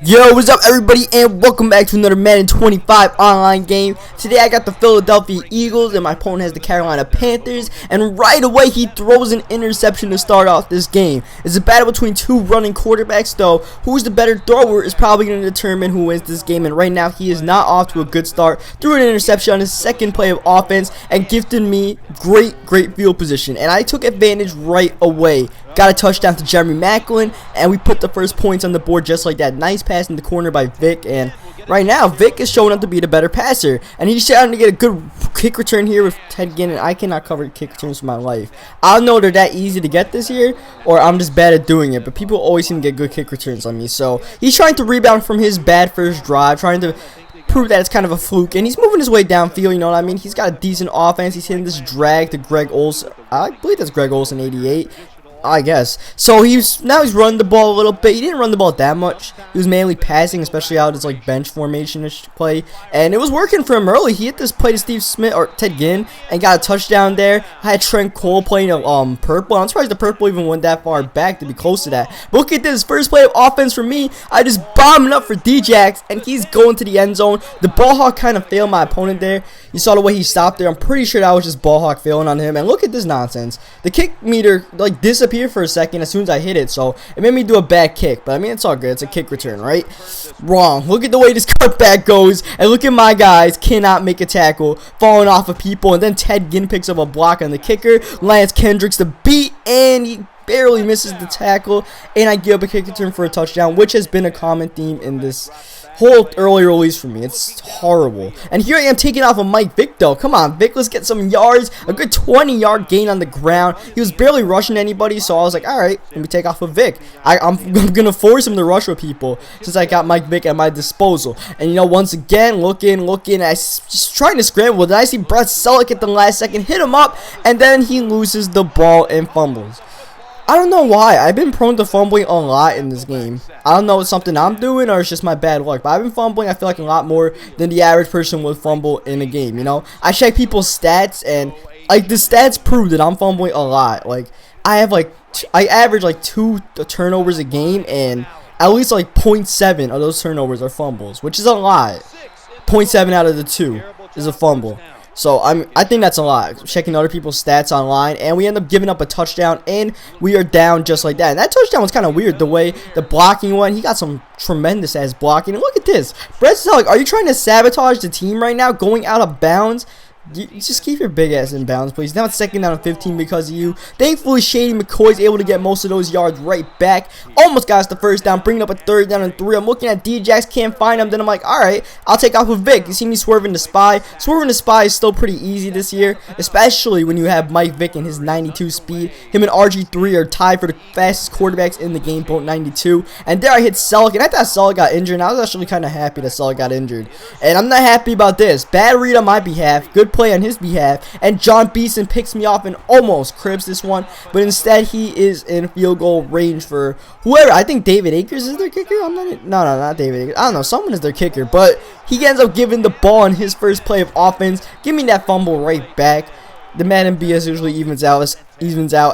Yo, what's up everybody, and welcome back to another Madden 25 online game. Today I got the Philadelphia Eagles and my opponent has the Carolina Panthers, and right away he throws an interception to start off this game. It's a battle between two running quarterbacks, though who's the better thrower is probably going to determine who wins this game, and right now he is not off to a good start. Threw an interception on his second play of offense and gifted me great field position, and I took advantage right away. Got a touchdown to Jeremy Macklin, and we put the first points on the board just like that. Nice pass in the corner by Vick, and right now Vick is showing up to be the better passer, and he's trying to get a good kick return here with Ted Ginn, and I cannot cover kick returns for my life. I don't know if they're that easy to get this year, or I'm just bad at doing it, but people always seem to get good kick returns on me. So he's trying to rebound from his bad first drive, trying to prove that it's kind of a fluke, and he's moving his way downfield, you know what I mean? He's got a decent offense. He's hitting this drag to Greg Olsen. I believe that's Greg Olsen, 88. I guess. So he's running the ball a little bit. He didn't run the ball that much. He was mainly passing, especially out his like bench formation-ish play, and it was working for him early. He hit this play to Steve Smith or Ted Ginn and got a touchdown there. I had Trent Cole playing purple. I'm surprised the purple even went that far back to be close to that. But look at this first play of offense for me. I just bombed it up for Djax, and he's going to the end zone. The ball hawk kind of failed my opponent there. You saw the way he stopped there. I'm pretty sure that was just ball hawk failing on him. And look at this nonsense. The kick meter like disappeared for a second as soon as I hit it, so it made me do a bad kick, but I mean it's all good. It's a kick return, right? Wrong. Look at the way this cutback goes, and look at my guys cannot make a tackle, falling off of people, and then Ted Ginn picks up a block on the kicker. Lance Kendricks the beat, and he barely misses the tackle, and I give up a kick return for a touchdown, which has been a common theme in this whole early release for me. It's horrible. And here I am taking off of Mike Vick, though. Come on, Vick, let's get some yards. A good 20-yard gain on the ground. He was barely rushing anybody, so I was like, all right, let me take off of Vick. I'm going to force him to rush with people since I got Mike Vick at my disposal. And, you know, once again, looking, I just trying to scramble. Then I see Brett Selleck at the last second, hit him up, and then he loses the ball and fumbles. I don't know why. I've been prone to fumbling a lot in this game. I don't know if it's something I'm doing or it's just my bad luck, but I've been fumbling, I feel like, a lot more than the average person would fumble in a game, you know? I check people's stats, and like the stats prove that I'm fumbling a lot. Like I average like 2 turnovers a game, and at least like 0.7 of those turnovers are fumbles, which is a lot. 0.7 out of the 2 is a fumble. So I think that's a lot. Checking other people's stats online, and we end up giving up a touchdown, and we are down just like that. And that touchdown was kind of weird the way the blocking went. He got some tremendous ass blocking. And look at this, Brett Selleck. Are you trying to sabotage the team right now, going out of bounds? You just keep your big ass in bounds, please. Now it's second down and 15 because of you. Thankfully, Shady McCoy's able to get most of those yards right back. Almost got us the first down, bringing up a third down and 3. I'm looking at Djax, can't find him. Then I'm like, all right, I'll take off with Vick. You see me swerving the spy. Swerving the spy is still pretty easy this year, especially when you have Mike Vick and his 92 speed. Him and RG3 are tied for the fastest quarterbacks in the game, both 92. And there I hit Selleck, and I thought Selleck got injured, and I was actually kind of happy that Selleck got injured. And I'm not happy about this. Bad read on my behalf. Good play on his behalf, and John Beeson picks me off and almost cribs this one, but instead he is in field goal range for whoever. I think David Akers is their kicker. Not David Akers. I don't know. Someone is their kicker, but he ends up giving the ball on his first play of offense. Give me that fumble right back. The Madden BS usually evens out,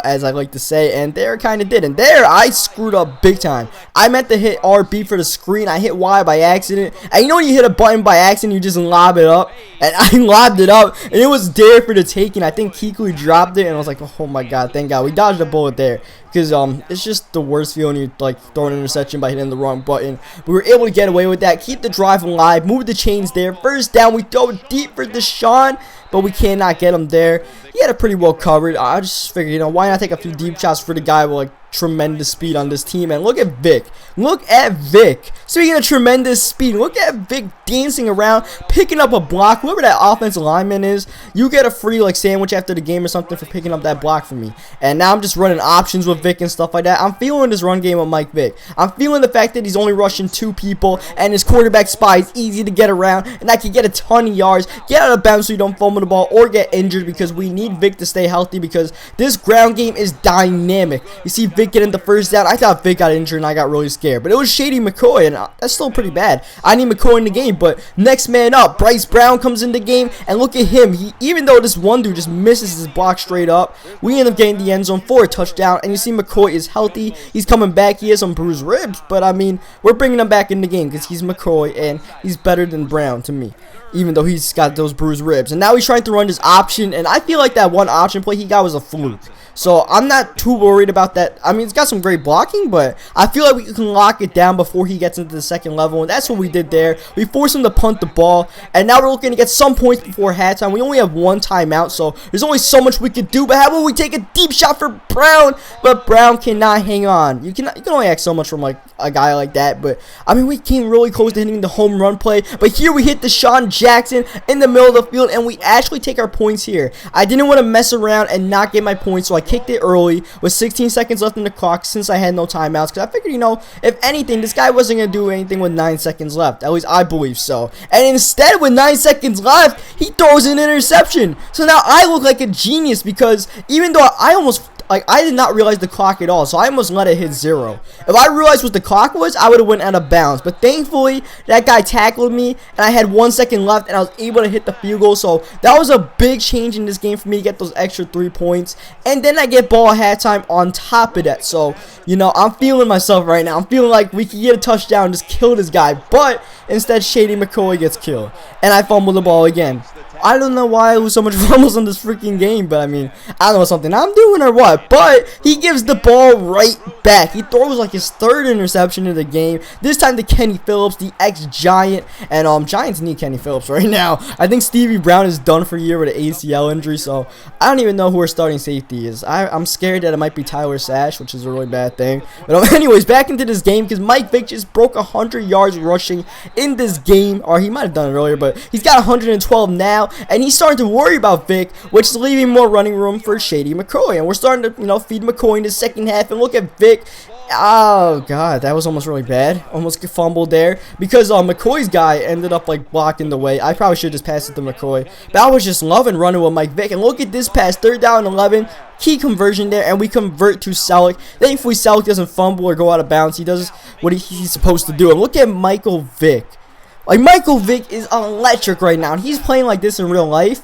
as I like to say, and there it kind of did. And there I screwed up big time. I meant to hit RB for the screen. I hit Y by accident. And you know when you hit a button by accident, you just lob it up, and I lobbed it up, and it was there for the taking. I think Kuechly dropped it, and I was like, oh my god, thank god we dodged a bullet there, because it's just the worst feeling you like throwing an interception by hitting the wrong button. We were able to get away with that, keep the drive alive, move the chains there. First down, we throw it deep for Deshaun, but we cannot get him there. He had it pretty well covered. I just figured, you know, why not take a few deep shots for the guy with like tremendous speed on this team. And look at Vick. Look at Vick. Speaking of tremendous speed, look at Vick dancing around, picking up a block. Whoever that offensive lineman is, you get a free like sandwich after the game or something for picking up that block for me. And now I'm just running options with Vick and stuff like that. I'm feeling this run game with Mike Vick. I'm feeling the fact that he's only rushing 2 people, and his quarterback spy is easy to get around, and I can get a ton of yards, get out of bounds so you don't fumble the ball or get injured, because we need Vick to stay healthy, because this ground game is dynamic. You see Vick getting the first down. I thought Vick got injured and I got really scared. But it was Shady McCoy, and that's still pretty bad. I need McCoy in the game, but next man up, Bryce Brown comes in the game, and look at him. Even though this one dude just misses his block straight up, we end up getting the end zone for a touchdown. And you see McCoy is healthy. He's coming back. He has some bruised ribs, but I mean, we're bringing him back in the game because he's McCoy, and he's better than Brown to me, even though he's got those bruised ribs. And now he's trying to run this option, and I feel like that one option play he got was a fluke. So I'm not too worried about that. I mean, it's got some great blocking, but I feel like we can lock it down before he gets into the second level, and that's what we did there. We forced him to punt the ball, and now we're looking to get some points before halftime. We only have one timeout, so there's only so much we could do. But how about we take a deep shot for Brown? But Brown cannot hang on. You can only ask so much from like a guy like that. But I mean, we came really close to hitting the home run play, but here we hit Deshaun Jackson in the middle of the field, and we actually take our points here. I didn't want to mess around and not get my points, so I kicked it early with 16 seconds left in the clock since I had no timeouts, because I figured, you know, if anything, this guy wasn't going to do anything with 9 seconds left. At least I believe so. And instead, with 9 seconds left, he throws an interception. So now I look like a genius, because even though I did not realize the clock at all, so I almost let it hit 0. If I realized what the clock was, I would have went out of bounds. But thankfully, that guy tackled me, and I had 1 second left, and I was able to hit the field goal. So that was a big change in this game for me to get those extra 3 points. And then I get ball at halftime on top of that. So, you know, I'm feeling myself right now. I'm feeling like we can get a touchdown and just kill this guy. But instead, Shady McCoy gets killed, and I fumble the ball again. I don't know why I lose so much fumbles on this freaking game, but I mean, I don't know, something I'm doing or what, but he gives the ball right back. He throws like his 3rd interception of the game, this time to Kenny Phillips, the ex-Giant, and Giants need Kenny Phillips right now. I think Stevie Brown is done for a year with an ACL injury, so I don't even know who our starting safety is. I'm scared that it might be Tyler Sash, which is a really bad thing. But anyways, back into this game, because Mike Vick just broke 100 yards rushing in this game, or he might have done it earlier, but he's got 112 now. And he's starting to worry about Vick, which is leaving more running room for Shady McCoy. And we're starting to, you know, feed McCoy in the second half. And look at Vick. Oh, God, that was almost really bad. Almost fumbled there. Because McCoy's guy ended up, like, blocking the way. I probably should just pass it to McCoy. But I was just loving running with Mike Vick. And look at this pass. 3rd down and 11. Key conversion there. And we convert to Selleck. Thankfully, Selleck doesn't fumble or go out of bounds. He does what he's supposed to do. And look at Michael Vick. Like, Michael Vick is electric right now. And he's playing like this in real life.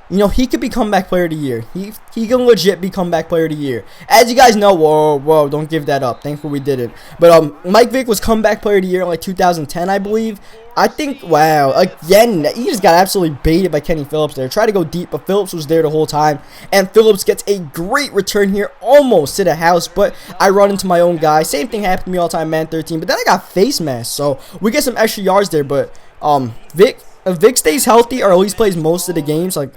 You know, he could be comeback player of the year. He can legit be comeback player of the year. As you guys know, whoa, don't give that up. Thankfully we didn't. But Mike Vick was comeback player of the year in like 2010, I believe. I think, wow, again, he just got absolutely baited by Kenny Phillips there. Tried to go deep, but Phillips was there the whole time. And Phillips gets a great return here, almost to the house, but I run into my own guy. Same thing happened to me all the time, man, 13. But then I got face mask, so we get some extra yards there. But Vick stays healthy, or at least plays most of the games, like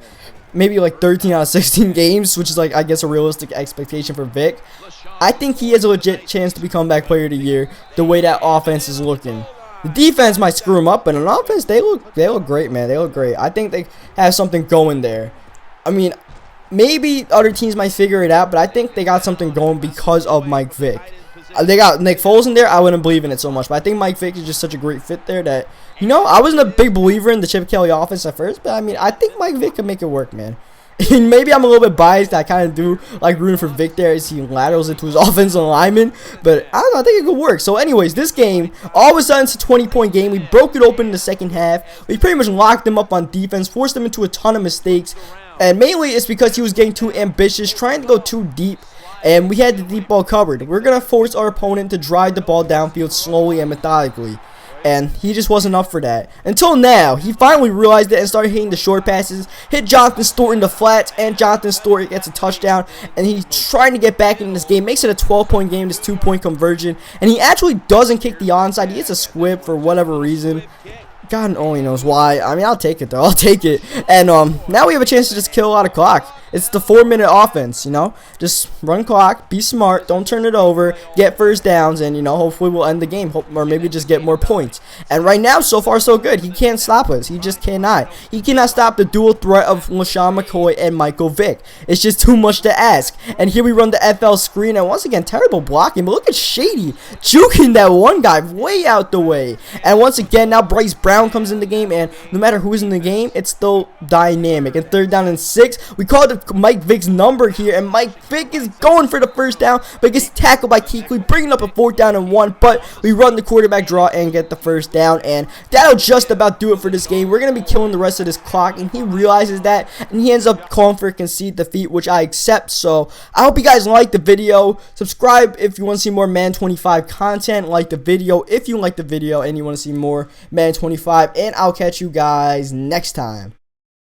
maybe like 13 out of 16 games, which is like, I guess, a realistic expectation for Vick. I think he has a legit chance to become comeback player of the year the way that offense is looking. The defense might screw him up, but on offense, they look great, man. They look great. I think they have something going there. I mean, maybe other teams might figure it out, but I think they got something going because of Mike Vick. They got Nick Foles in there. I wouldn't believe in it so much, but I think Mike Vick is just such a great fit there that, you know, I wasn't a big believer in the Chip Kelly offense at first, but I mean, I think Mike Vick can make it work, man. And maybe I'm a little bit biased. I kind of do like rooting for Vick there as he laterals into his offensive lineman. But I don't know. I think it could work. So anyways, this game, all of a sudden, it's a 20-point game. We broke it open in the second half. We pretty much locked them up on defense, forced them into a ton of mistakes. And mainly it's because he was getting too ambitious, trying to go too deep. And we had the deep ball covered. We're going to force our opponent to drive the ball downfield slowly and methodically. And he just wasn't up for that. Until now, he finally realized it and started hitting the short passes. Hit Jonathan Stewart in the flats, and Jonathan Stewart gets a touchdown. And he's trying to get back in this game. Makes it a 12-point game, this 2-point conversion. And he actually doesn't kick the onside. He hits a squib for whatever reason. God only knows why. I mean, I'll take it, though. I'll take it. And now we have a chance to just kill a lot of clock. It's the 4-minute offense, you know. Just run clock, be smart, don't turn it over, get first downs, and, you know, hopefully we'll end the game. Or maybe just get more points. And right now, so far, so good. He can't stop us. He just cannot. He cannot stop the dual threat of LaShawn McCoy and Michael Vick. It's just too much to ask. And here we run the FL screen, and once again, terrible blocking. But look at Shady juking that one guy way out the way. And once again, now Bryce Brown comes in the game, and no matter who's in the game, it's still dynamic. And 3rd down and 6, we called the of Mike Vick's number here, and Mike Vick is going for the first down, but gets tackled by Kuechly, bringing up a 4th down and 1, but we run the quarterback draw and get the first down, and that'll just about do it for this game. We're going to be killing the rest of this clock, and he realizes that, and he ends up calling for a concede defeat, which I accept. So I hope you guys liked the video. Subscribe if you want to see more Madden 25 content. Like the video if you like the video and you want to see more Madden 25, and I'll catch you guys next time.